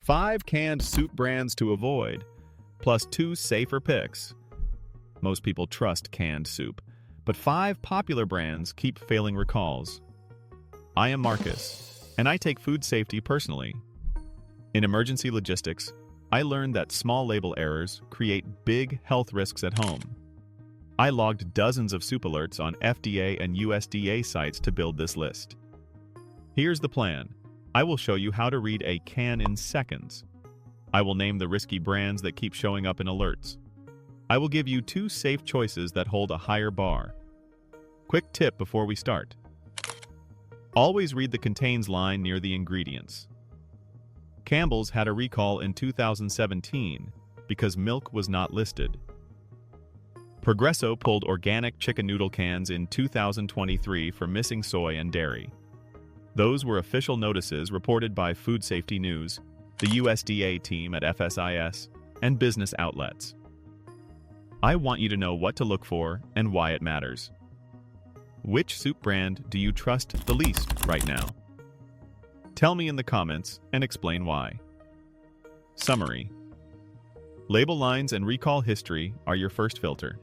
5 canned soup brands to avoid, plus 2 safer picks. Most people trust canned soup, but 5 popular brands keep failing recalls. I am Marcus, and I take food safety personally. In emergency logistics, I learned that small label errors create big health risks at home. I logged dozens of soup alerts on FDA and USDA sites to build this list. Here's the plan. I will show you how to read a can in seconds. I will name the risky brands that keep showing up in alerts. I will give you 2 safe choices that hold a higher bar. Quick tip before we start. Always read the contains line near the ingredients. Campbell's had a recall in 2017 because milk was not listed. Progresso pulled organic chicken noodle cans in 2023 for missing soy and dairy. Those were official notices reported by Food Safety News, the USDA team at FSIS, and business outlets. I want you to know what to look for and why it matters. Which soup brand do you trust the least right now? Tell me in the comments and explain why. Summary. Label lines and recall history are your first filter.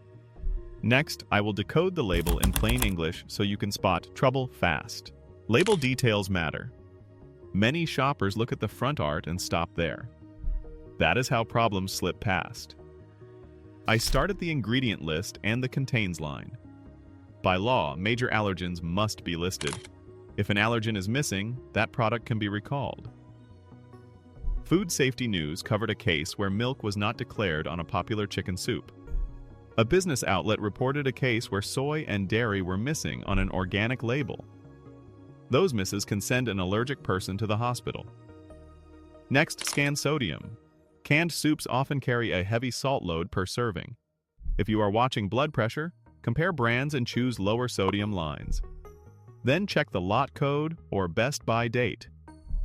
Next, I will decode the label in plain English so you can spot trouble fast. Label details matter. Many shoppers look at the front art and stop there. That is how problems slip past. I start at the ingredient list and the contains line. By law, major allergens must be listed. If an allergen is missing, that product can be recalled. Food Safety News covered a case where milk was not declared on a popular chicken soup. A business outlet reported a case where soy and dairy were missing on an organic label. Those misses can send an allergic person to the hospital. Next, scan sodium. Canned soups often carry a heavy salt load per serving. If you are watching blood pressure, compare brands and choose lower sodium lines. Then check the lot code or best by date.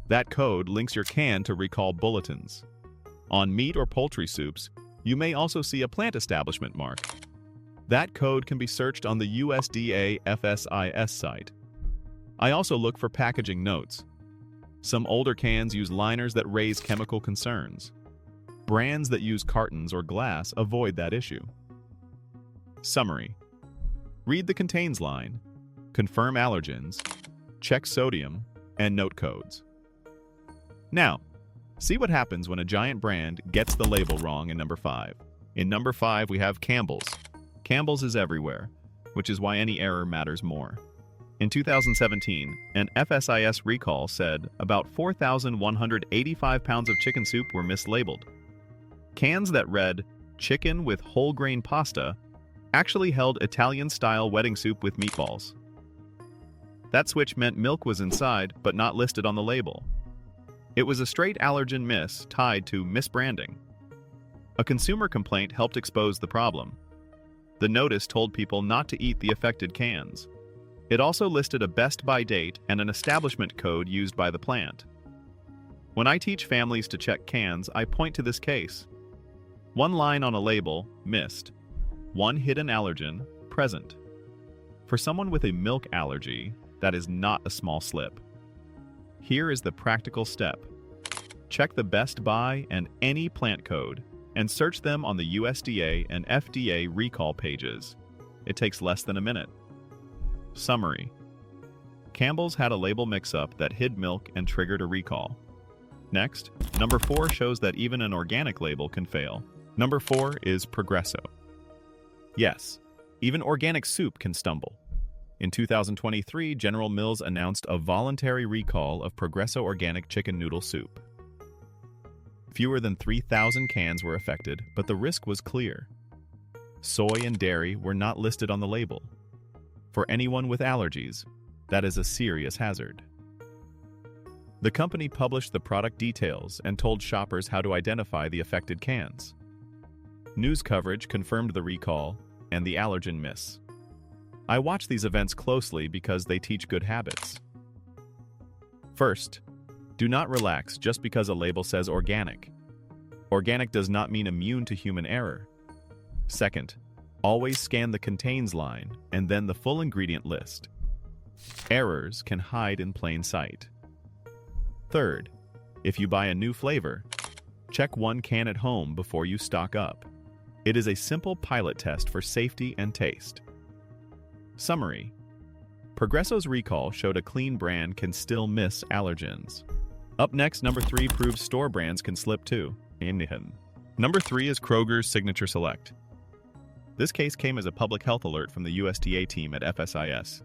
That code links your can to recall bulletins. On meat or poultry soups, you may also see a plant establishment mark. That code can be searched on the USDA FSIS site. I also look for packaging notes. Some older cans use liners that raise chemical concerns. Brands that use cartons or glass avoid that issue. Summary. Read the contains line, confirm allergens, check sodium, and note codes. Now, see what happens when a giant brand gets the label wrong in number 5. In number 5, we have Campbell's. Campbell's is everywhere, which is why any error matters more. In 2017, an FSIS recall said about 4,185 pounds of chicken soup were mislabeled. Cans that read chicken with whole grain pasta actually held Italian-style wedding soup with meatballs. That switch meant milk was inside, but not listed on the label. It was a straight allergen miss tied to misbranding. A consumer complaint helped expose the problem. The notice told people not to eat the affected cans. It also listed a best by date and an establishment code used by the plant. When I teach families to check cans, I point to this case. One line on a label, missed. One hidden allergen, present. For someone with a milk allergy, that is not a small slip. Here is the practical step. Check the best by and any plant code, and search them on the USDA and FDA recall pages. It takes less than a minute. Summary. Campbell's had a label mix-up that hid milk and triggered a recall. Next, number 4 shows that even an organic label can fail. Number 4 is Progresso. Yes, even organic soup can stumble. In 2023, General Mills announced a voluntary recall of Progresso organic chicken noodle soup. Fewer than 3,000 cans were affected, but the risk was clear. Soy and dairy were not listed on the label. For anyone with allergies, that is a serious hazard. The company published the product details and told shoppers how to identify the affected cans. News coverage confirmed the recall and the allergen miss. I watch these events closely because they teach good habits. First, do not relax just because a label says organic. Organic does not mean immune to human error. Second, always scan the contains line and then the full ingredient list. Errors can hide in plain sight. Third, If you buy a new flavor, check one can at home before you stock up. It is a simple pilot test for safety and taste. Summary: Progresso's recall showed a clean brand can still miss allergens. Up next, number 3 proves store brands can slip too. Number 3 is Kroger's Signature Select. This case came as a public health alert from the USDA team at FSIS.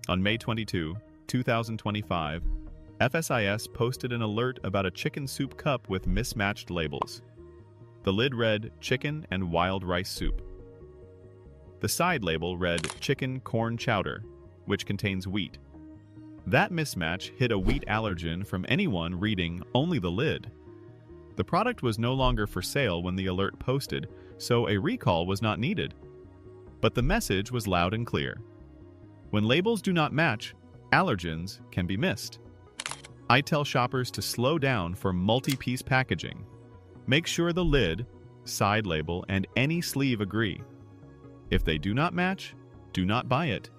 On May 22, 2025, FSIS posted an alert about a chicken soup cup with mismatched labels. The lid read chicken and wild rice soup. The side label read chicken corn chowder, which contains wheat. That mismatch hid a wheat allergen from anyone reading only the lid. The product was no longer for sale when the alert posted, so a recall was not needed. But the message was loud and clear. When labels do not match, allergens can be missed. I tell shoppers to slow down for multi-piece packaging. Make sure the lid, side label, and any sleeve agree. If they do not match, do not buy it.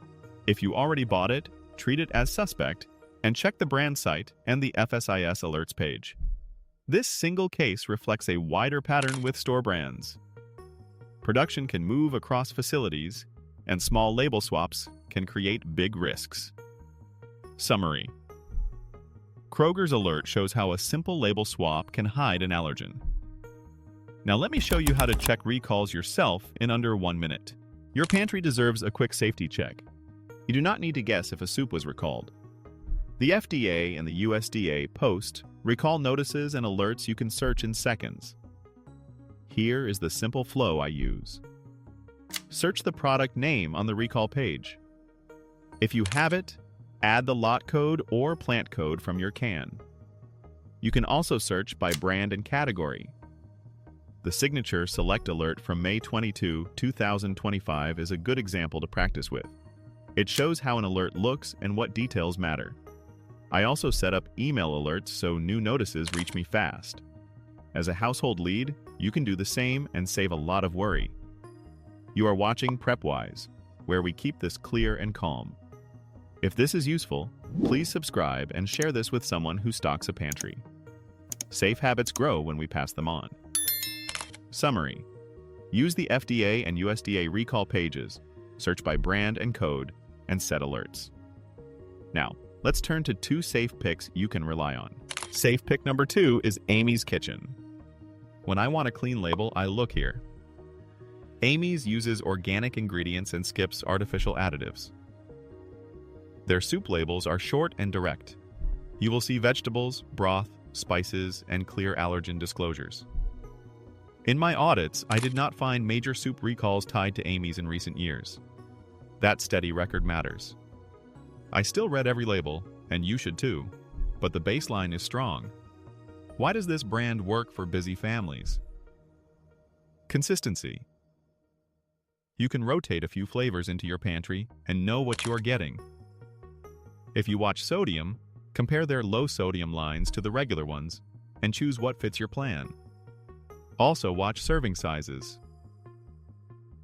If you already bought it, treat it as suspect, and check the brand site and the FSIS alerts page. This single case reflects a wider pattern with store brands. Production can move across facilities, and small label swaps can create big risks. Summary: Kroger's alert shows how a simple label swap can hide an allergen. Now let me show you how to check recalls yourself in under 1 minute. Your pantry deserves a quick safety check. You do not need to guess if a soup was recalled. The FDA and the USDA post recall notices and alerts you can search in seconds. Here is the simple flow I use. Search the product name on the recall page. If you have it, add the lot code or plant code from your can. You can also search by brand and category. The Signature Select alert from May 22, 2025 is a good example to practice with. It shows how an alert looks and what details matter. I also set up email alerts so new notices reach me fast. As a household lead, you can do the same and save a lot of worry. You are watching PrepWise, where we keep this clear and calm. If this is useful, please subscribe and share this with someone who stocks a pantry. Safe habits grow when we pass them on. Summary: use the FDA and USDA recall pages, search by brand and code, and set alerts. Now, let's turn to 2 safe picks you can rely on. Safe pick number 2 is Amy's Kitchen. When I want a clean label, I look here. Amy's uses organic ingredients and skips artificial additives. Their soup labels are short and direct. You will see vegetables, broth, spices, and clear allergen disclosures. In my audits, I did not find major soup recalls tied to Amy's in recent years. That steady record matters. I still read every label, and you should too, but the baseline is strong. Why does this brand work for busy families? Consistency. You can rotate a few flavors into your pantry and know what you are getting. If you watch sodium, compare their low sodium lines to the regular ones and choose what fits your plan. Also watch serving sizes.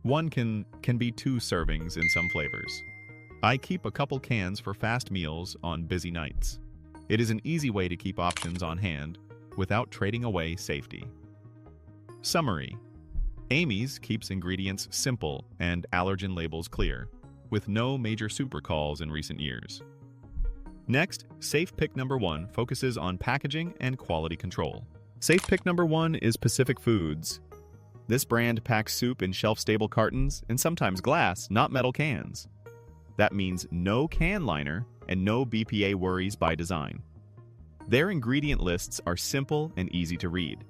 One can be 2 servings in some flavors. I keep a couple cans for fast meals on busy nights. It is an easy way to keep options on hand without trading away safety. Summary: Amy's keeps ingredients simple and allergen labels clear, with no major soup recalls in recent years. Next, safe pick number 1 focuses on packaging and quality control. Safe pick number 1 is Pacific Foods. This brand packs soup in shelf-stable cartons and sometimes glass, not metal cans. That means no can liner and no BPA worries by design. Their ingredient lists are simple and easy to read.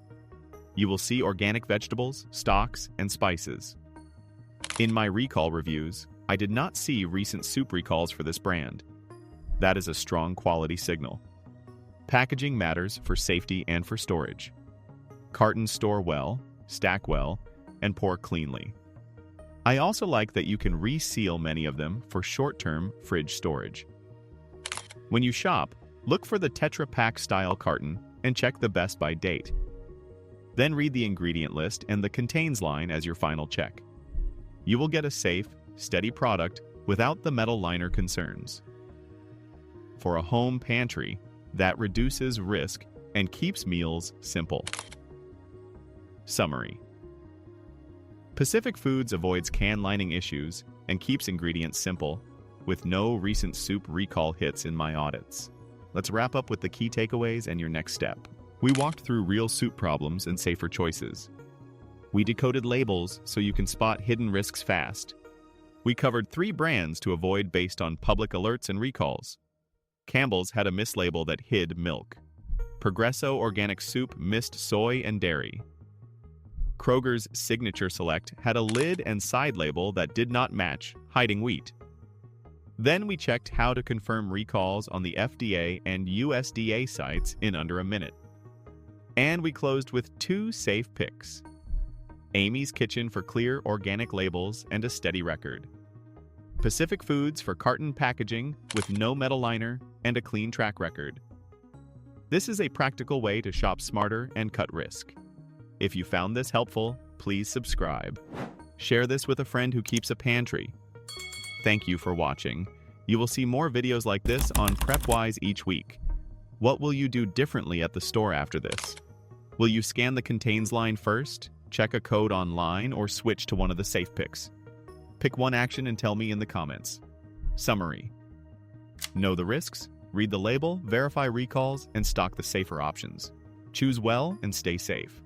You will see organic vegetables, stocks, and spices. In my recall reviews, I did not see recent soup recalls for this brand. That is a strong quality signal. Packaging matters for safety and for storage. Cartons store well, stack well, and pour cleanly. I also like that you can reseal many of them for short-term fridge storage. When you shop, look for the Tetra Pak style carton and check the best by date. Then read the ingredient list and the contains line as your final check. You will get a safe, steady product without the metal liner concerns. For a home pantry, that reduces risk and keeps meals simple. Summary. Pacific Foods avoids can lining issues and keeps ingredients simple, with no recent soup recall hits in my audits. Let's wrap up with the key takeaways and your next step. We walked through real soup problems and safer choices. We decoded labels so you can spot hidden risks fast. We covered 3 brands to avoid based on public alerts and recalls. Campbell's had a mislabel that hid milk. Progresso organic soup missed soy and dairy. Kroger's Signature Select had a lid and side label that did not match, hiding wheat. Then we checked how to confirm recalls on the FDA and USDA sites in under a minute. And we closed with 2 safe picks: Amy's Kitchen for clear organic labels and a steady record. Pacific Foods for carton packaging with no metal liner and a clean track record. This is a practical way to shop smarter and cut risk. If you found this helpful, please subscribe. Share this with a friend who keeps a pantry. Thank you for watching. You will see more videos like this on PrepWise each week. What will you do differently at the store after this? Will you scan the Contains line first, check a code online, or switch to one of the safe picks? Pick one action and tell me in the comments. Summary. Know the risks, read the label, verify recalls, and stock the safer options. Choose well and stay safe.